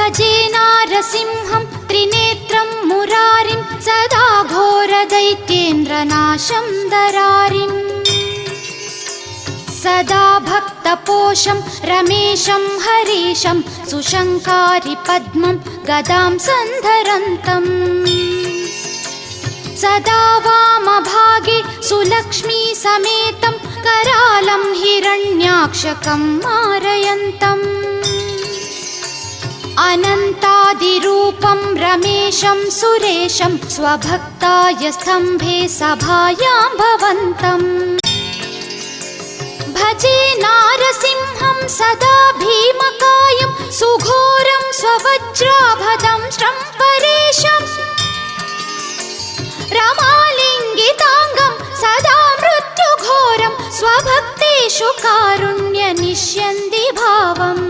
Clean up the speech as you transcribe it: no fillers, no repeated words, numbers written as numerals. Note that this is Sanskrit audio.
भजे नारसिंहं त्रिनेत्रं मुरारिं सदा घोरदैत्येन्द्रनाशं दरारिम् सदा भक्तपोषं रमेशं हरीशं सुशङ्कारि पद्मं गदां सन्धरन्तम् सदा वामभागे सुलक्ष्मी समेतं करालं हिरण्याक्षकं मारयन्तम् अनन्तादिरूपं रमेशं सुरेशं स्वभक्ताय स्तम्भे सभायां भवन्तम् भजे नारसिंहं सदा भीमकायं सुघोरं स्ववज्राभदं परेशम् रमालिङ्गिताङ्गं सदा मृत्युघोरं स्वभक्तेषु कारुण्यनिष्यन्ति भावम्।